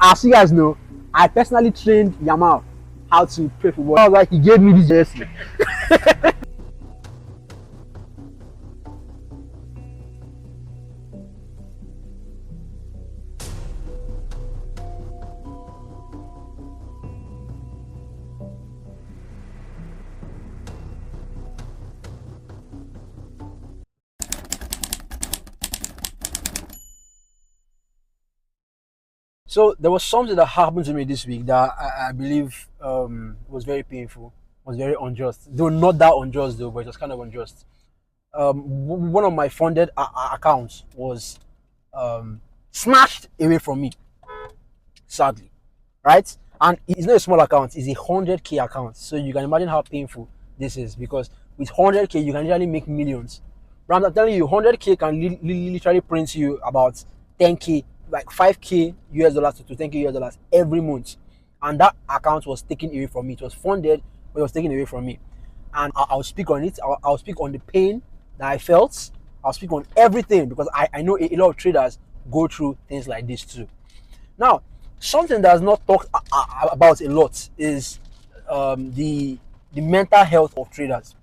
As you guys know, I personally trained Yamal how to play football. I was like, he gave me this jersey. So there was something that happened to me this week that I believe was very painful, was very unjust. Though not that unjust though, but it was kind of unjust. One of my funded accounts was snatched away from me, sadly, right? And it's not a small account; it's a 100K account. So you can imagine how painful this is, because with 100K you can literally make millions. But I'm telling you, 100K can literally print you about 10K, like 5K US dollars to 10K US dollars every month. And that account was taken away from me. It was funded, but it was taken away from me. And I'll speak on it. I'll speak on the pain that I felt. I'll speak on everything, because I know a lot of traders go through things like this too. Now, something that's not talked about a lot is the mental health of traders,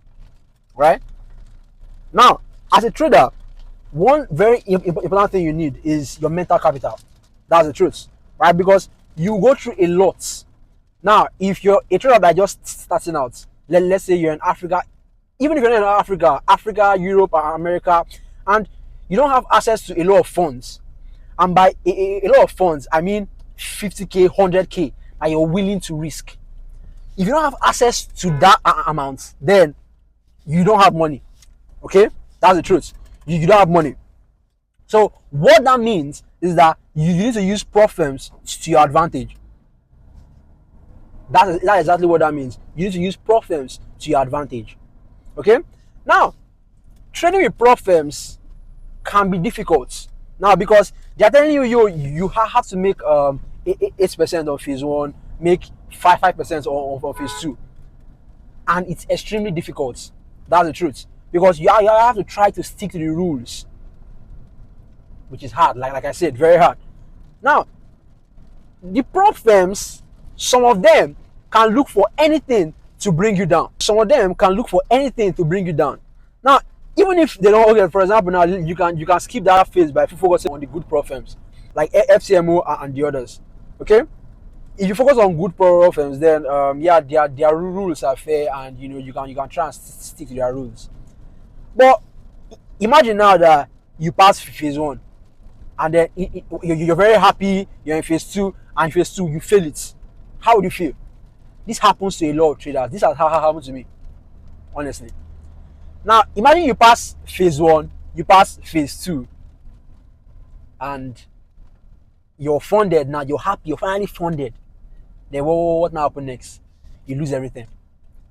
right? Now, as a trader, one very important thing you need is your mental capital. That's the truth, right? Because you go through a lot. Now, if you're a trader that just starting out, let's say you're in Africa, even if you're not in Africa, Europe, or America, and you don't have access to a lot of funds, and by a lot of funds, I mean 50K, 100K, that you're willing to risk. If you don't have access to that amount, then you don't have money. Okay, that's the truth. You don't have money. So what that means is that you need to use prop firms to your advantage. That's exactly what that means. You need to use prop firms to your advantage. Okay. Now, trading with prop firms can be difficult now, because they're telling you have to make 8% on phase one, make 5% on phase two, and it's extremely difficult. That's the truth, because you have to try to stick to the rules, which is hard. Like I said, very hard. Now, the prop firms, some of them can look for anything to bring you down. Some of them can look for anything to bring you down. Now, even if they don't, okay, for example, now you can skip that phase by focusing on the good prop firms like FCMO and the others. Okay, if you focus on good prop firms, then yeah, their rules are fair, and you can try and stick to their rules. But imagine now that you pass phase one, and then you're very happy, you're in phase two, and phase two you fail it. How would you feel? This happens to a lot of traders. This has happened to me, honestly. Now imagine you pass phase one, you pass phase two, and you're funded. Now you're happy, you're finally funded. Then what now happen next? You lose everything.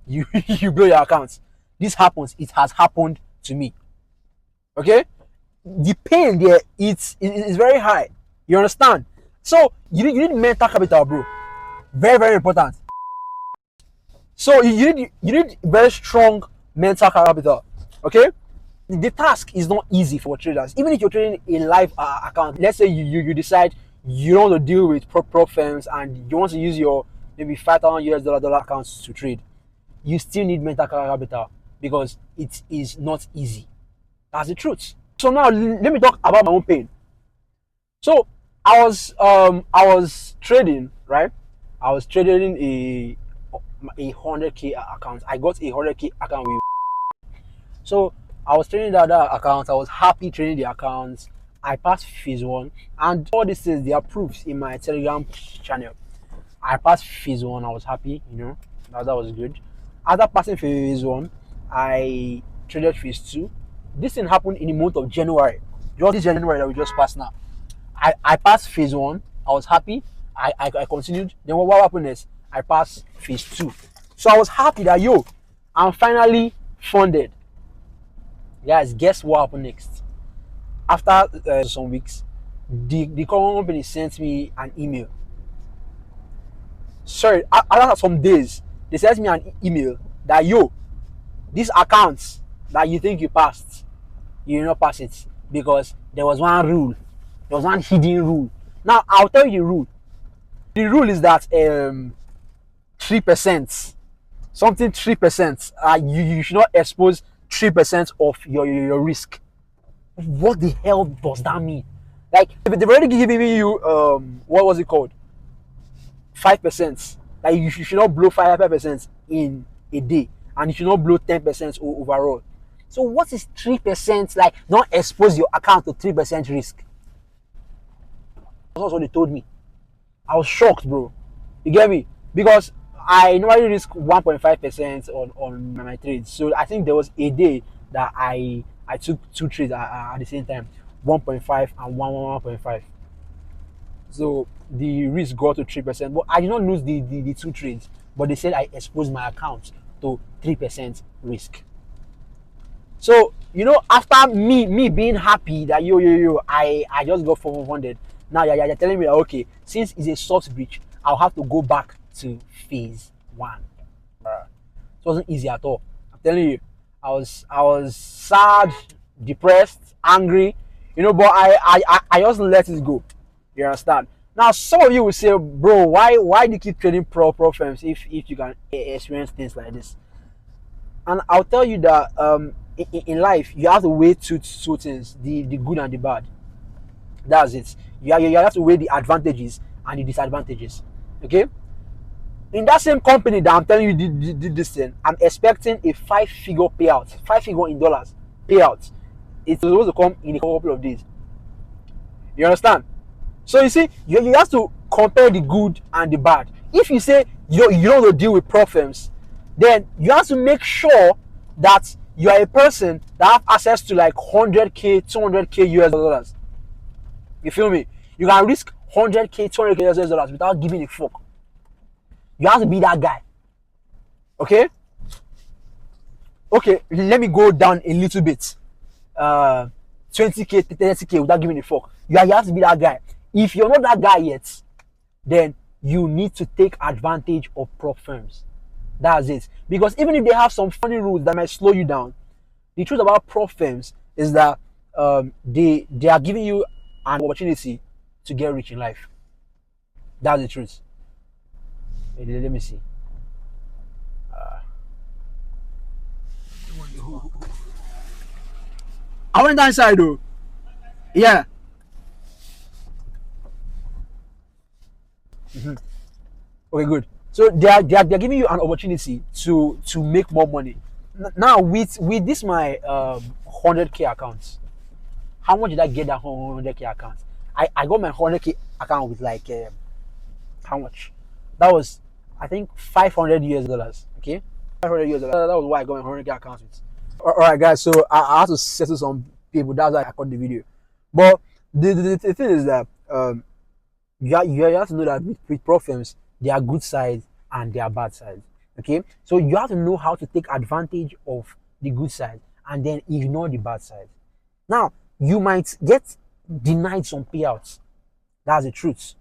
You you blow your accounts. This happens. It has happened to me. Okay, the pain there, it's very high. You understand? So you need mental capital, bro. Very, very important. So you need very strong mental capital. Okay, the task is not easy for traders. Even if you're trading a live account, let's say you decide you don't want to deal with prop firms, and you want to use your maybe 5,000 US dollar accounts to trade, you still need mental capital, because it is not easy. That's the truth. So now let me talk about my own pain. So I was trading, right? I was trading a 100K account. I got a 100K account with. So I was trading that account. I was happy trading the accounts. I passed phase one, and all these things, they are proofs in my Telegram channel. I passed phase one. I was happy, that was good. After passing phase one, I traded phase two. This thing happened in the month of January. Just this January that we just passed now. I passed phase one. I was happy. I continued. Then what happened is I passed phase two. So I was happy that I'm finally funded. Guys, guess what happened next? After some weeks, the company sent me an email. Sorry, after some days, they sent me an email that this account that you think you passed, you did not pass it, because there was one rule. There was one hidden rule. Now I'll tell you the rule. The rule is that 3%, something 3%. You should not expose 3% of your risk. What the hell does that mean? Like they've already given you what was it called? 5%. Like you should not blow 5% in a day, and you should not blow 10% overall. So what is 3%? Like not expose your account to 3% risk. That's what they told me. I was shocked, bro. You get me? Because I normally risk 1.5% on my trades. So I think there was a day that I took two trades at the same time, 1.5 and 1.5. So the risk got to 3%. But I did not lose the two trades. But they said I exposed my account to 3% risk. So after me being happy that I just got 400. Now you're telling me that, okay, since it's a soft breach, I'll have to go back to phase 1. It wasn't easy at all. I'm telling you, I was sad, depressed, angry, but I just let it go. You understand? Now some of you will say, bro, why do you keep trading pro firms if you can experience things like this? And I'll tell you that in life you have to weigh two things, the good and the bad. That's it. You have to weigh the advantages and the disadvantages. Okay? In that same company that I'm telling you did this thing, I'm expecting a 5-figure payout, 5-figure in dollars payout. It's supposed to come in a couple of days. You understand? So you see, you have to compare the good and the bad. If you say you don't want to deal with pro firms, then you have to make sure that you are a person that have access to like 100k, 200k US dollars. You feel me? You can risk 100k, 200k US dollars without giving a fuck. You have to be that guy. Okay? Okay, let me go down a little bit. 20k, 30k without giving a fuck. You have to be that guy. If you're not that guy yet, then you need to take advantage of prop firms. That's it. Because even if they have some funny rules that might slow you down, the truth about prop firms is that they are giving you an opportunity to get rich in life. That's the truth. Let me see. I went inside though. Yeah. Okay, good. So they are giving you an opportunity to make more money. Now with this my 100k accounts, how much did I get that 100k account? I got my 100k account with like how much? That was I think 500 US dollars. Okay, 500 US dollars. That was why I got my 100k account with. All right, guys. So I had to settle some people. That's why I cut the video. But the thing is that you have to know that with prop firms, there are good sides and there are bad sides. Okay, so you have to know how to take advantage of the good side and then ignore the bad side. Now you might get denied some payouts. That's the truth.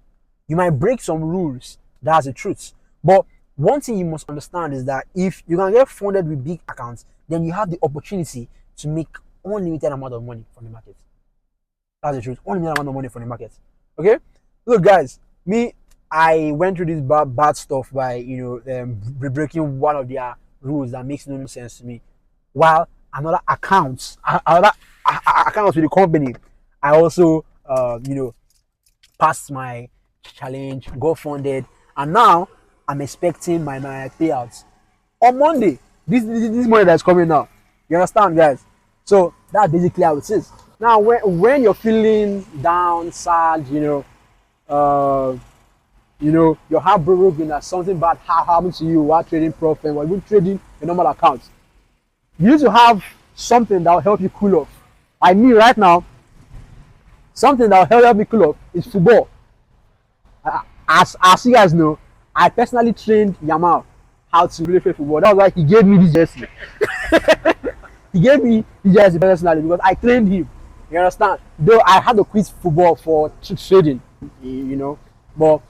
You might break some rules. That's the truth. But one thing you must understand is that if you can get funded with big accounts, then you have the opportunity to make unlimited amount of money from the market. That's the truth. Unlimited amount of money from the market. Okay? Look, guys, I went through this bad stuff by breaking one of their rules that makes no sense to me. While another accounts with the company, I also passed my challenge, got funded, and now I'm expecting my payouts on Monday. This money that's coming now. You understand, guys? So that's basically how it is. Now, when you're feeling down, sad, you're heartbroken that something bad happened to you while trading profit or even trading a normal account, you need to have something that will help you cool off. Like me right now, something that will help me cool off is football. As you guys know, I personally trained Yamal how to play football. That's why he gave me this jersey. He gave me this jersey personally because I trained him. You understand? Though I had to quit football for trading, but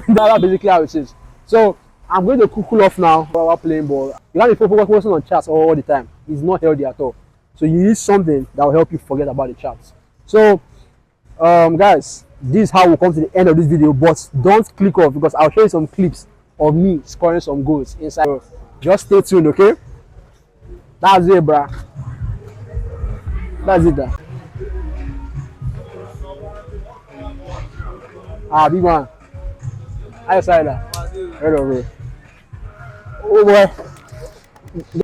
that's basically how it is. So I'm going to cool off now while playing ball. You can't be focusing on chats all the time. It's not healthy at all. So you need something that will help you forget about the chats. So guys, this is how we'll come to the end of this video, but don't click off because I'll show you some clips of me scoring some goals inside. So just stay tuned, okay? That's it, bruh. That's it. Big man. How you say that? Hello, bro. Oh boy.